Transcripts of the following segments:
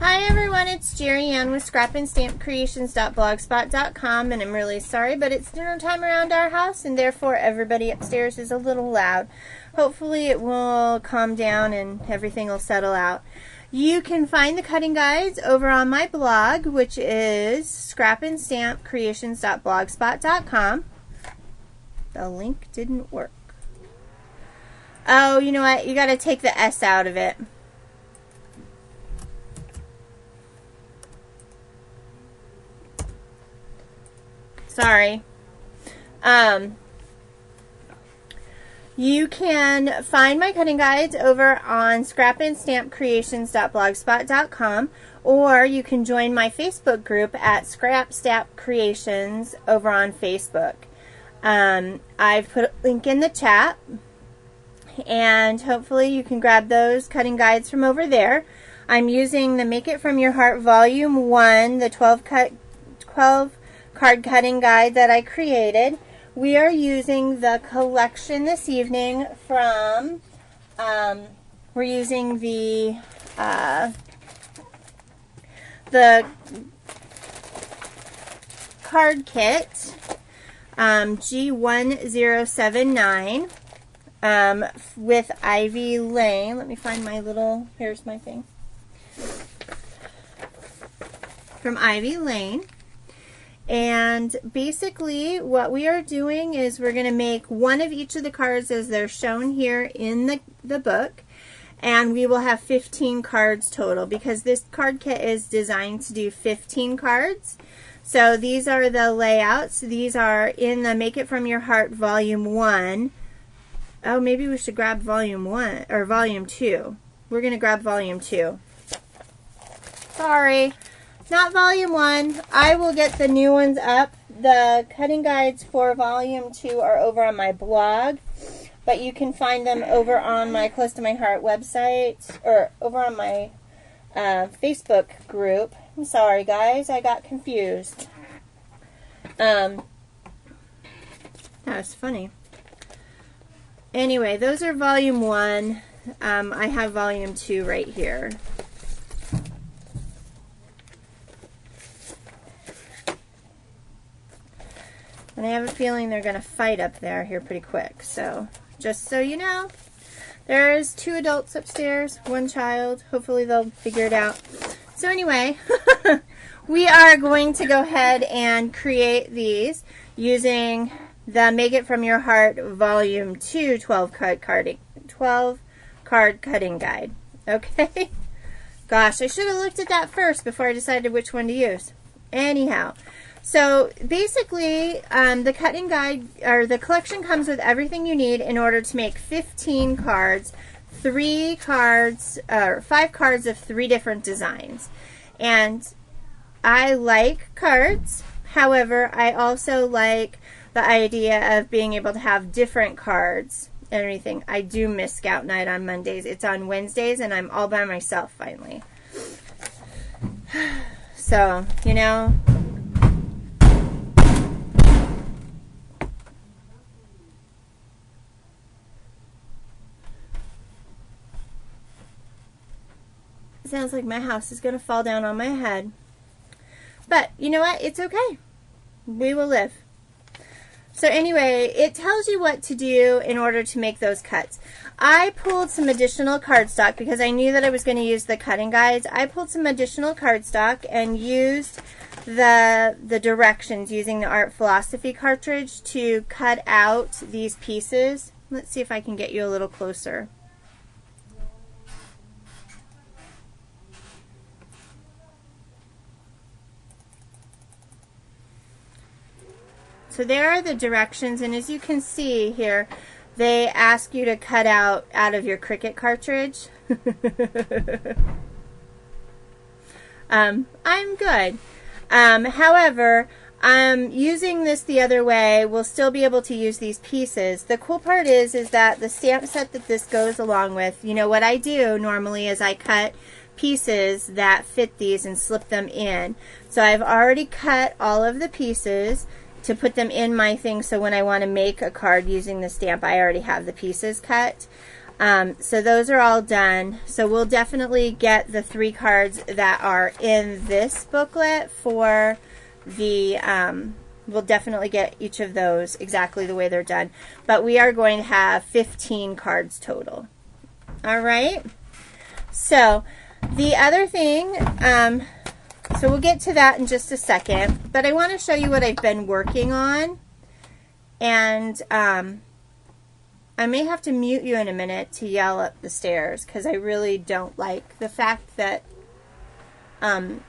Hi everyone, it's Jerry Ann with scrapandstampcreations.blogspot.com, and I'm really sorry, but it's dinner time around our house, and therefore everybody upstairs is a little loud. Hopefully it will calm down and everything will settle out. You can find the cutting guides over on my blog, which is scrapandstampcreations.blogspot.com. The link didn't work. Oh, you know what? You got to take the S out of it. Sorry. You can find my cutting guides over on scrapandstampcreations.blogspot.com, or you can join my Facebook group at Scrap Stamp Creations over on Facebook. I've put a link in the chat, and hopefully you can grab those cutting guides from over there. I'm using the Make It From Your Heart Volume 1, the 12 card cutting guide that I created. We are using the collection this evening from, we're using the card kit, G1079, with Ivy Lane. Let me find my little, here's my thing, from Ivy Lane. And basically what we are doing is we're going to make one of each of the cards as they're shown here in the book, and we will have 15 cards total because this card kit is designed to do 15 cards. So these are the layouts. These are in the Make It From Your Heart Volume 1. Oh, maybe we should grab Volume 1 or Volume 2. We're going to grab Volume 2. Sorry. Not Volume 1. I will get the new ones up. The cutting guides for Volume 2 are over on my blog, but you can find them over on my Close to My Heart website, or over on my Facebook group. I'm sorry, guys. I got confused. That was funny. Anyway, those are Volume 1. I have Volume 2 right here. And I have a feeling they're going to fight up there here pretty quick. So, just so you know, there's 2 adults upstairs, 1 child. Hopefully they'll figure it out. So anyway, we are going to go ahead and create these using the Make It From Your Heart Volume 2 12 card cutting guide. Okay? Gosh, I should have looked at that first before I decided which one to use. Anyhow. So basically, the cutting guide, or the collection, comes with everything you need in order to make 15 cards, 5 cards of 3 different designs. And I like cards. However, I also like the idea of being able to have different cards and everything. I do miss Scout Night on Mondays. It's on Wednesdays, and I'm all by myself finally. So, you know. Sounds like my house is going to fall down on my head. But you know what? It's okay. We will live. So anyway, it tells you what to do in order to make those cuts. I pulled some additional cardstock because I knew that I was going to use the cutting guides. I pulled some additional cardstock and used the directions using the Art Philosophy cartridge to cut out these pieces. Let's see if I can get you a little closer. So there are the directions, and as you can see here, they ask you to cut out of your Cricut cartridge. I'm good. However, using this the other way, we'll still be able to use these pieces. The cool part is that the stamp set that this goes along with, you know, what I do normally is I cut pieces that fit these and slip them in. So I've already cut all of the pieces to put them in my thing, so when I want to make a card using the stamp, I already have the pieces cut. So those are all done. So we'll definitely get the 3 cards that are in this booklet for the, we'll definitely get each of those exactly the way they're done. But we are going to have 15 cards total. All right. So the other thing, so we'll get to that in just a second, but I want to show you what I've been working on. And I may have to mute you in a minute to yell up the stairs because I really don't like the fact that that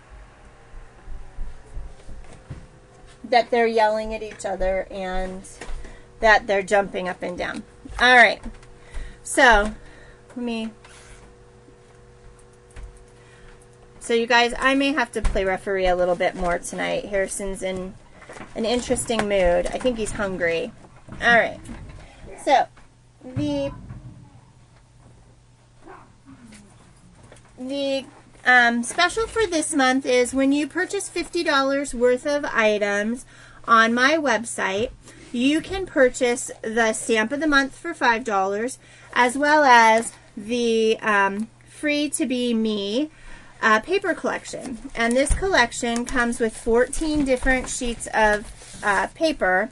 they're yelling at each other and that they're jumping up and down. All right. So, So you guys, I may have to play referee a little bit more tonight. Harrison's in an interesting mood. I think he's hungry. All right. So, the special for this month is when you purchase $50 worth of items on my website, you can purchase the stamp of the month for $5, as well as the Free to Be Me paper collection. And this collection comes with 14 different sheets of paper.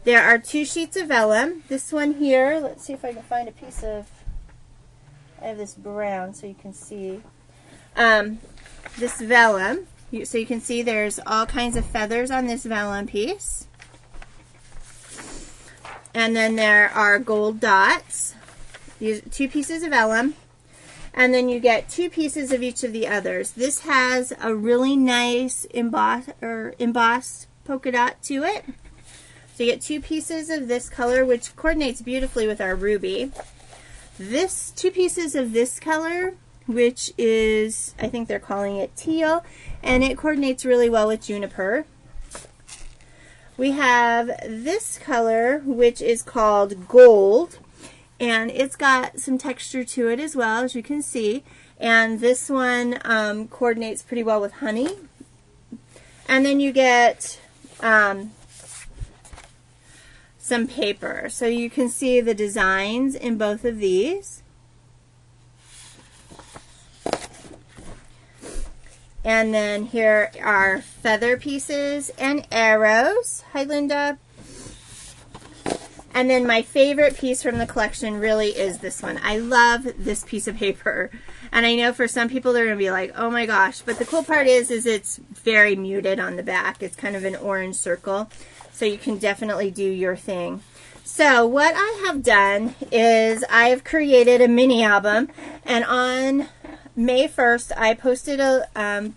There are 2 sheets of vellum. This one here, let's see if I can find a piece of, I have this brown so you can see. This vellum, so you can see there's all kinds of feathers on this vellum piece. And then there are gold dots. These 2 pieces of vellum. And then you get 2 pieces of each of the others. This has a really nice embossed polka dot to it. So you get 2 pieces of this color, which coordinates beautifully with our ruby. 2 pieces of this color, which is, I think they're calling it teal, and it coordinates really well with juniper. We have this color, which is called gold, and it's got some texture to it as well, as you can see. And this one coordinates pretty well with honey. And then you get some paper. So you can see the designs in both of these. And then here are feather pieces and arrows. Hi, Linda. And then my favorite piece from the collection really is this one. I love this piece of paper. And I know for some people they're going to be like, oh my gosh. But the cool part is it's very muted on the back. It's kind of an orange circle. So you can definitely do your thing. So what I have done is I have created a mini album. And on May 1st, I posted a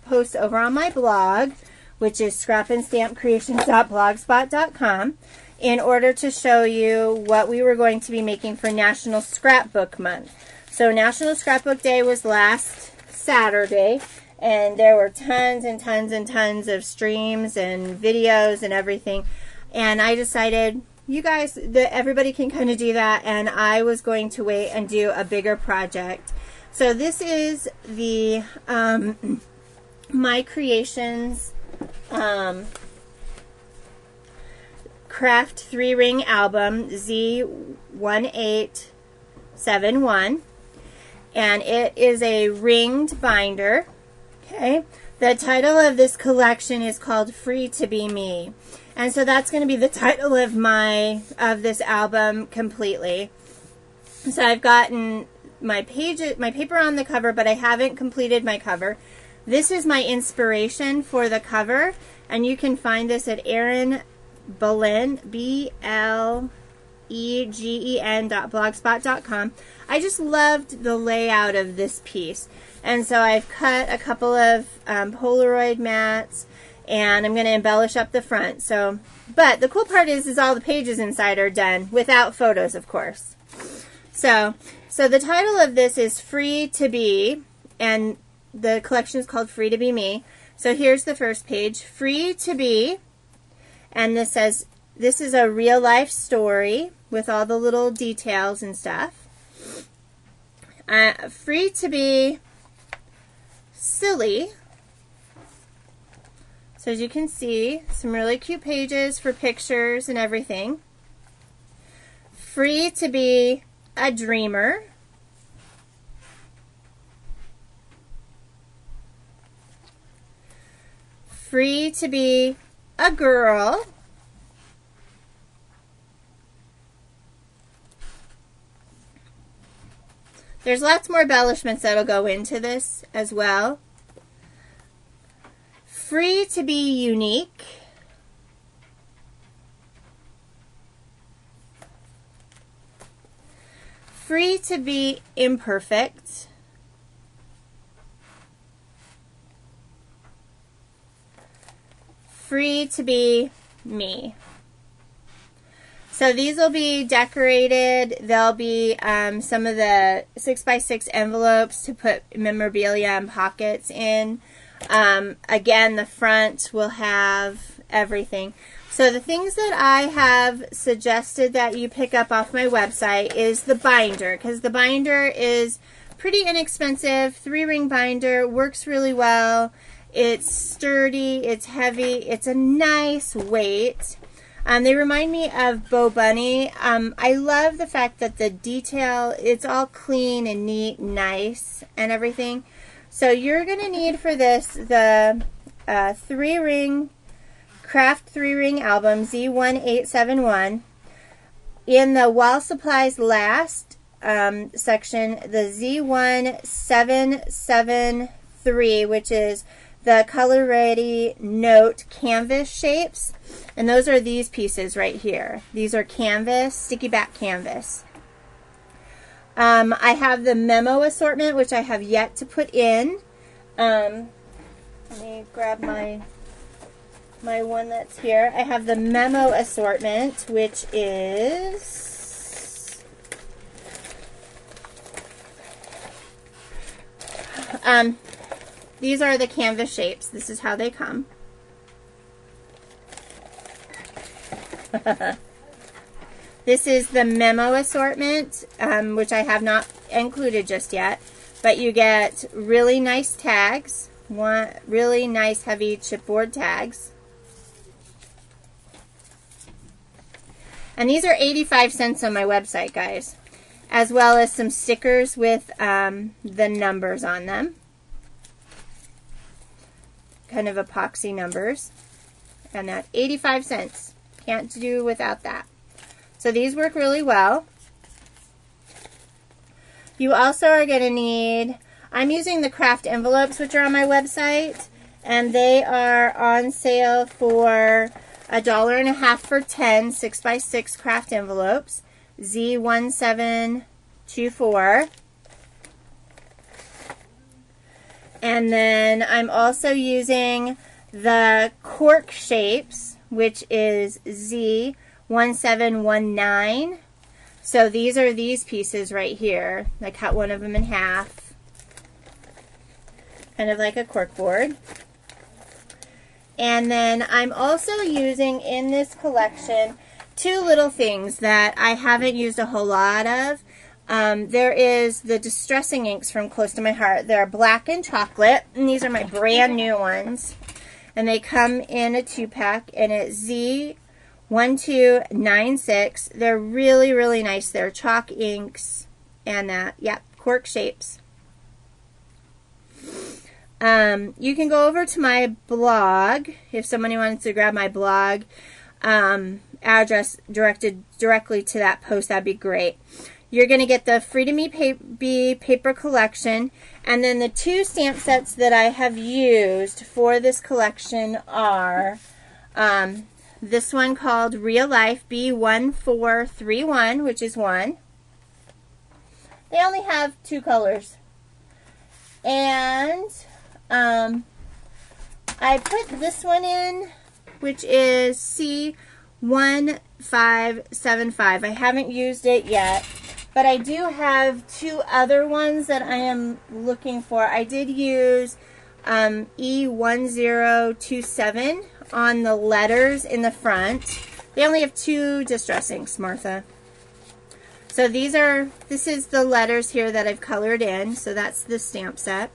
post over on my blog, which is scrapandstampcreations.blogspot.com, in order to show you what we were going to be making for National Scrapbook Month. So National Scrapbook Day was last Saturday, and there were tons and tons and tons of streams and videos and everything. And I decided, you guys, that everybody can kind of do that, and I was going to wait and do a bigger project. So this is the My Creations Craft 3-ring album Z1871, and it is a ringed binder. Okay, the title of this collection is called Free to Be Me, and so that's going to be the title of this album completely. So I've gotten my paper on the cover, but I haven't completed my cover. This is my inspiration for the cover, and you can find this at Erin Belen, BLEGEN.blogspot.com. I just loved the layout of this piece, and so I've cut a couple of Polaroid mats, and I'm going to embellish up the front. So, but the cool part is all the pages inside are done without photos, of course. So the title of this is Free to Be, and the collection is called Free to Be Me. So here's the first page, Free to Be. And this says, this is a real life story with all the little details and stuff. Free to be silly. So as you can see, some really cute pages for pictures and everything. Free to be a dreamer. free to be a girl. There's lots more embellishments that'll go into this as well. Free to be unique. Free to be imperfect. Free to be me. So these will be decorated. There'll be some of the 6x6 envelopes to put memorabilia and pockets in. Again, the front will have everything. So the things that I have suggested that you pick up off my website is the binder, because the binder is pretty inexpensive. 3-ring binder, works really well. It's sturdy, it's heavy, it's a nice weight. They remind me of Bo Bunny. I love the fact that the detail, it's all clean and neat, nice, and everything. So you're going to need for this the 3-ring Craft 3-ring album Z1871. In the While Supplies Last section, the Z1773, which is the Color Ready Note canvas shapes. And those are these pieces right here. These are canvas, sticky back canvas. I have the memo assortment, which I have yet to put in. Let me grab my one that's here. I have the memo assortment, which is these are the canvas shapes. This is how they come. This is the memo assortment, which I have not included just yet, but you get really nice tags, really nice heavy chipboard tags. And these are 85 cents on my website, guys, as well as some stickers with the numbers on them. Kind of epoxy numbers. And that's 85 cents. Can't do without that. So these work really well. You also are going to need, I'm using the craft envelopes, which are on my website, and they are on sale for $1.50 for 10 6x6 craft envelopes, Z1724. And then I'm also using the cork shapes, which is Z1719. So these are these pieces right here. I cut one of them in half, kind of like a cork board. And then I'm also using in this collection 2 little things that I haven't used a whole lot of. There is the Distressing Inks from Close to My Heart. They're black and chocolate, and these are my brand new ones. And they come in a 2-pack, and it's Z1296. They're really, really nice. They're chalk inks, and cork shapes. You can go over to my blog if somebody wants to grab my blog address directed directly to that post. That'd be great. You're going to get the Free to Be paper collection, and then the 2 stamp sets that I have used for this collection are this one called Real Life B1431, which is 1. They only have 2 colors. And I put this one in, which is C1575. I haven't used it yet, but I do have 2 other ones that I am looking for. I did use E1027 on the letters in the front. They only have 2 distress inks, Martha. So this is the letters here that I've colored in, so that's the stamp set.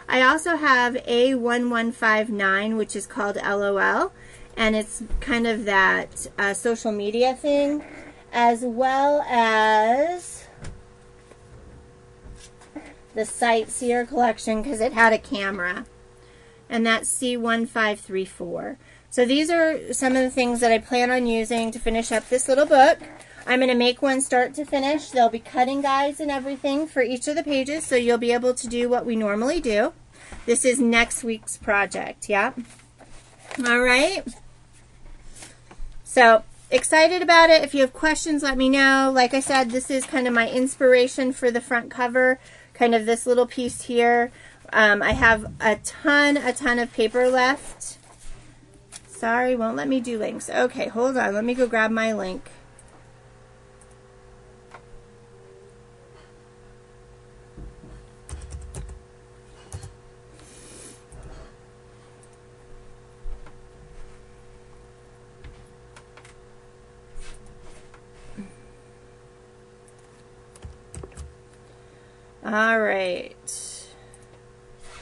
I also have A1159, which is called LOL, and it's kind of that social media thing, as well as the Sightseer collection, because it had a camera. and that's C1534. So these are some of the things that I plan on using to finish up this little book. I'm going to make one start to finish. There'll be cutting guides and everything for each of the pages, so you'll be able to do what we normally do. This is next week's project, yeah? All right. So, excited about it. If you have questions, let me know. Like I said, this is kind of my inspiration for the front cover, kind of this little piece here. I have a ton of paper left. Sorry, won't let me do links. Okay, hold on. Let me go grab my link. All right.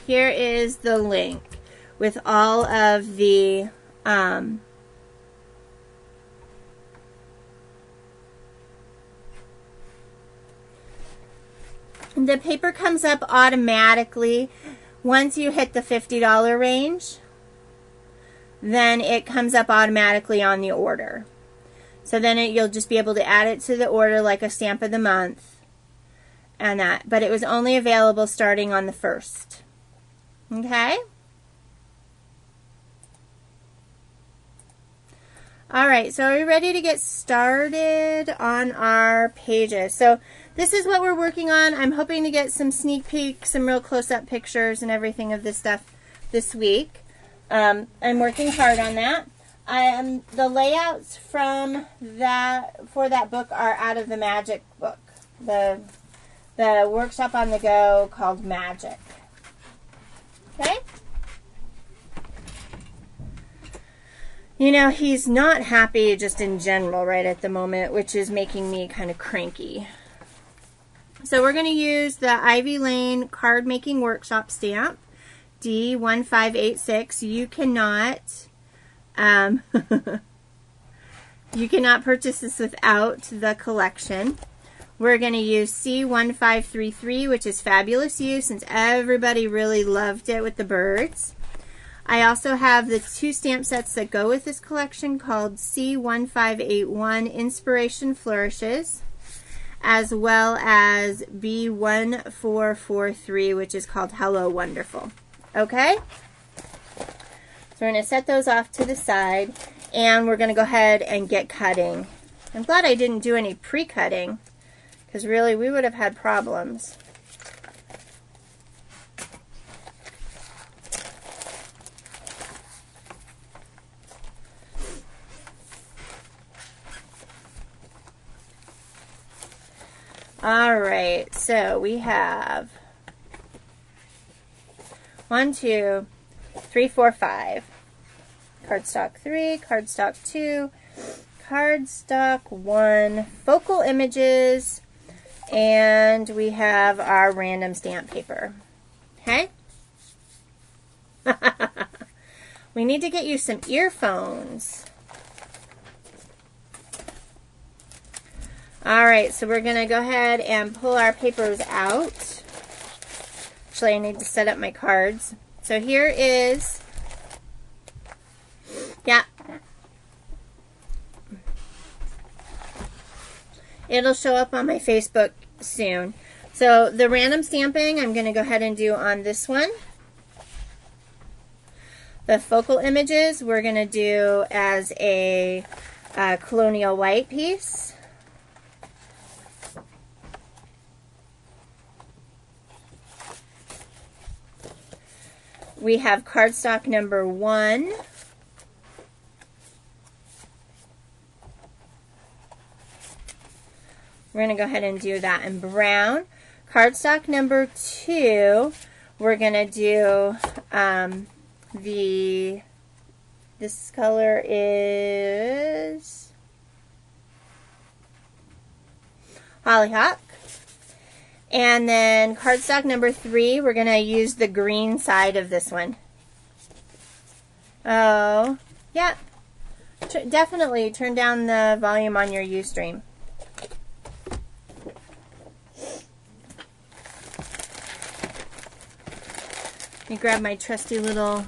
Here is the link with all of the the paper comes up automatically once you hit the $50 range. Then it comes up automatically on the order. So then you'll just be able to add it to the order like a stamp of the month. And that, but it was only available starting on the 1st. Okay? All right, so are we ready to get started on our pages? So this is what we're working on. I'm hoping to get some sneak peeks, some real close-up pictures and everything of this stuff this week. I'm working hard on that. The layouts from for that book are out of the Magic book. The workshop on the go called Magic. Okay? You know, he's not happy just in general right at the moment, which is making me kind of cranky. So we're going to use the Ivy Lane Card Making Workshop stamp, D1586. You cannot, you cannot purchase this without the collection. We're going to use C1533, which is Fabulous You, since everybody really loved it with the birds. I also have the 2 stamp sets that go with this collection called C1581, Inspiration Flourishes, as well as B1443, which is called Hello Wonderful. Okay? So we're going to set those off to the side, and we're going to go ahead and get cutting. I'm glad I didn't do any pre-cutting, because really we would have had problems. All right, so we have 1, 2, 3, 4, 5. Cardstock 3, cardstock 2, cardstock 1, focal images, and we have our random stamp paper. Okay? We need to get you some earphones. Alright, so we're going to go ahead and pull our papers out. Actually, I need to set up my cards. So here is, yeah, it'll show up on my Facebook soon. So the random stamping I'm going to go ahead and do on this one. The focal images we're going to do as a colonial white piece. We have cardstock number 1. We're going to go ahead and do that in brown. Cardstock number 2, we're going to do this color is Hollyhock. And then cardstock number 3, we're going to use the green side of this one. Oh, yeah. Definitely turn down the volume on your Ustream. Let me grab my trusty little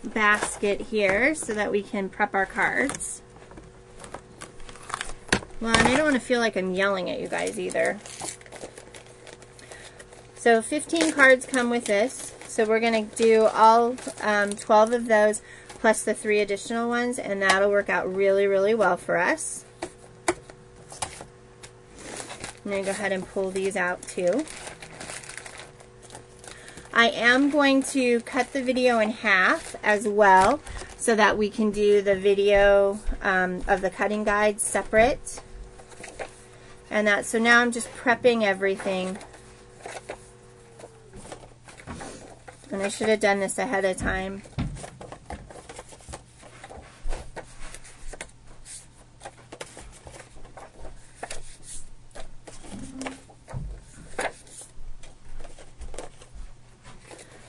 basket here so that we can prep our cards. Well, and I don't want to feel like I'm yelling at you guys either. So 15 cards come with this. So we're going to do all 12 of those plus the 3 additional ones, and that'll work out really, really well for us. I'm going to go ahead and pull these out too. I am going to cut the video in half as well so that we can do the video of the cutting guide separate. And that, so now I'm just prepping everything. And I should have done this ahead of time.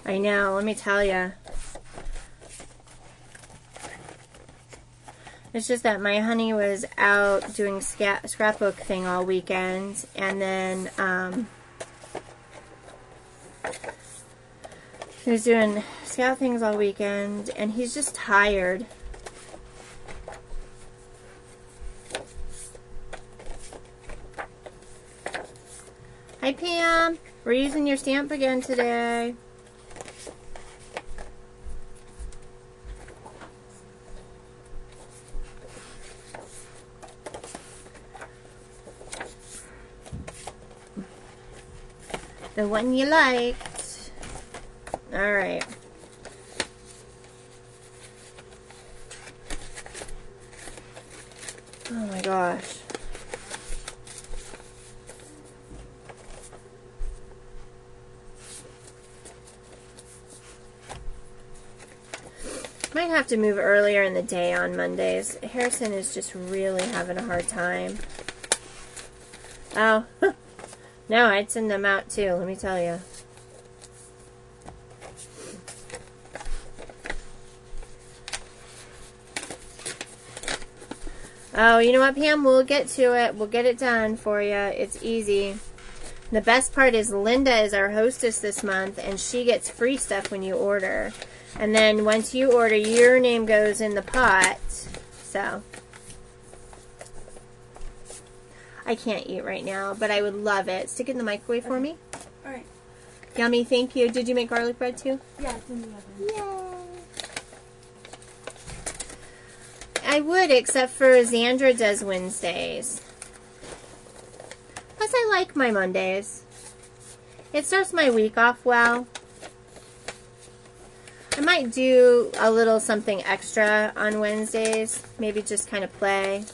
I know, let me tell you. It's just that my honey was out doing scrapbook thing all weekend, and then he was doing scout things all weekend, and he's just tired. Hi Pam, we're using your stamp again today. The one you liked. All right. Oh my gosh. Might have to move earlier in the day on Mondays. Harrison is just really having a hard time. Oh. No, I'd send them out too, let me tell you. Oh, you know what, Pam? We'll get to it. We'll get it done for you. It's easy. The best part is Linda is our hostess this month, and she gets free stuff when you order. And then once you order, your name goes in the pot. So I can't eat right now, but I would love it. Stick it in the microwave for me. All right. Yummy, thank you. Did you make garlic bread too? Yeah, it's in the oven. Yay! I would, except for Xandra does Wednesdays. Plus, I like my Mondays. It starts my week off well. I might do a little something extra on Wednesdays. Maybe just kind of play.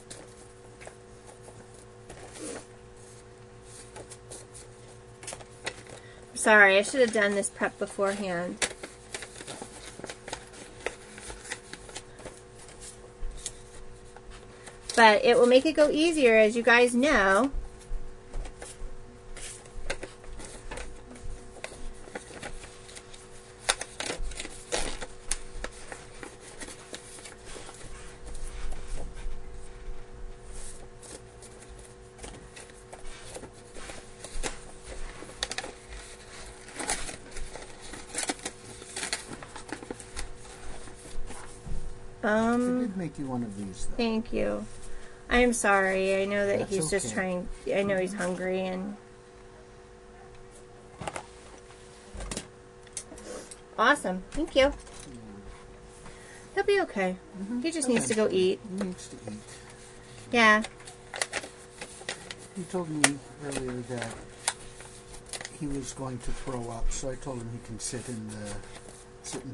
Sorry, I should have done this prep beforehand. But it will make it go easier, as you guys know. I did make you one of these, though. Thank you. I'm sorry. I know that That's he's just okay. trying. I know he's hungry and. Awesome. Thank you. He'll be okay. He just needs to go eat. He needs to eat. Yeah. He told me earlier that he was going to throw up, so I told him he can sit in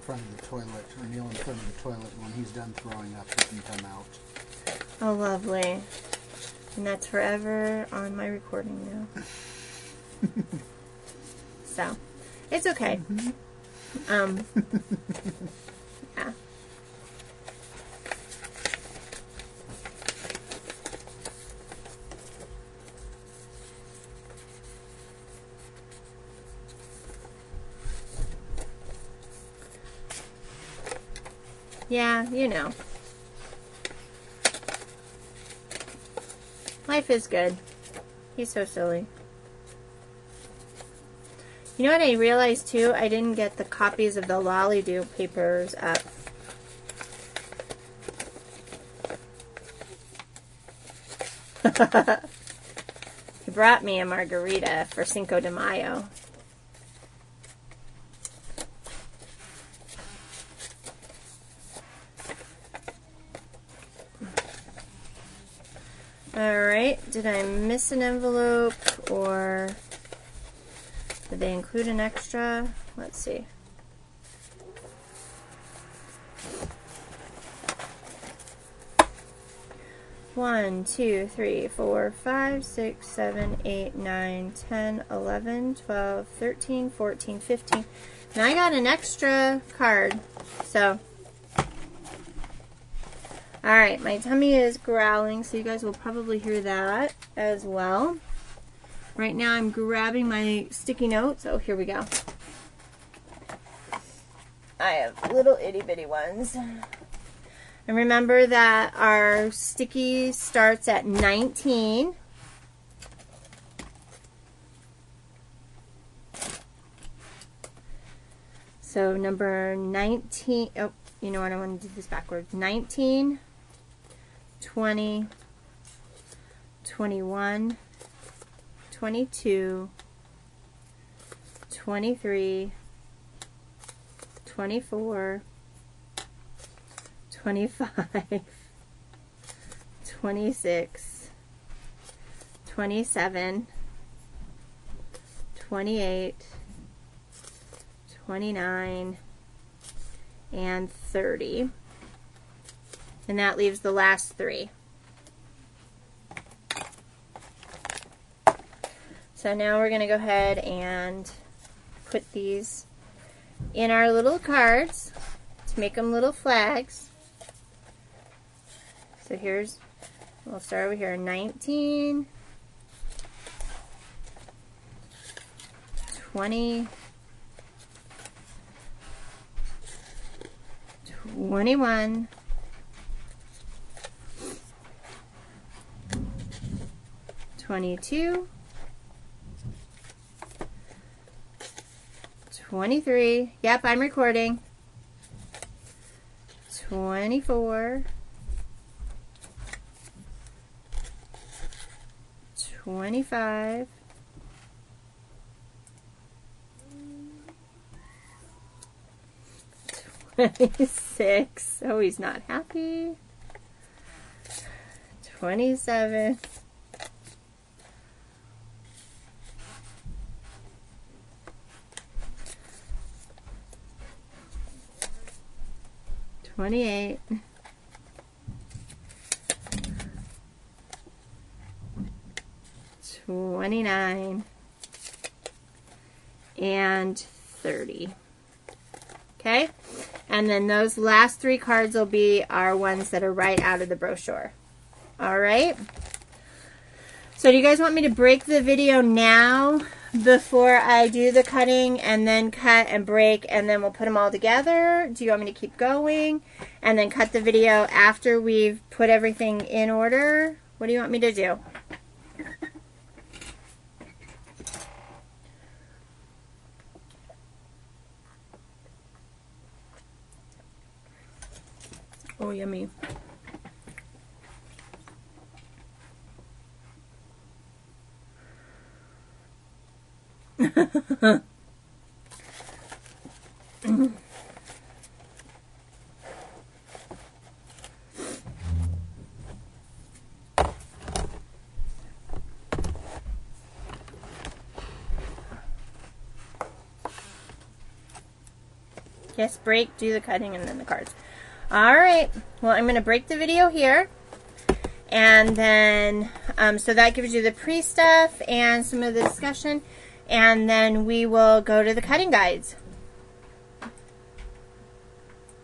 front of the toilet, or kneel in front of the toilet. When he's done throwing up, he can come out. Oh, lovely. And that's forever on my recording now. So, it's okay. Yeah. Yeah, you know. Life is good. He's so silly. You know what I realized too? I didn't get the copies of the Lolly-Do papers up. He brought me a margarita for Cinco de Mayo. Alright, did I miss an envelope or did they include an extra? Let's see. One, 2, 3, 4, 5, 6, 7, 8, 9, 10, 11, 12, 13, 14, 15. And I got an extra card. So, alright, my tummy is growling, so you guys will probably hear that as well. Right now I'm grabbing my sticky notes. Oh, here we go. I have little itty bitty ones. And remember that our sticky starts at 19. So number 19, oh, you know what, I want to do this backwards. 19, 20, 21, 22, 23, 24, 25, 26, 27, 28, 29, and 30. And that leaves the last 3. So now we're going to go ahead and put these in our little cards to make them little flags. So we'll start over here, 19, 20, 21, 22, 23, yep, I'm recording, 24, 25, 26, oh, he's not happy, 27, 28, 29, and 30. Okay? And then those last 3 cards will be our ones that are right out of the brochure. Alright? So do you guys want me to break the video now before I do the cutting and then cut and break and then we'll put them all together? Do you want me to keep going and then cut the video after we've put everything in order? What do you want me to do? Oh, yummy. Yes, break, do the cutting, and then the cards. Alright, well, I'm going to break the video here. And then, so that gives you the pre-stuff and some of the discussion. And then we will go to the cutting guides.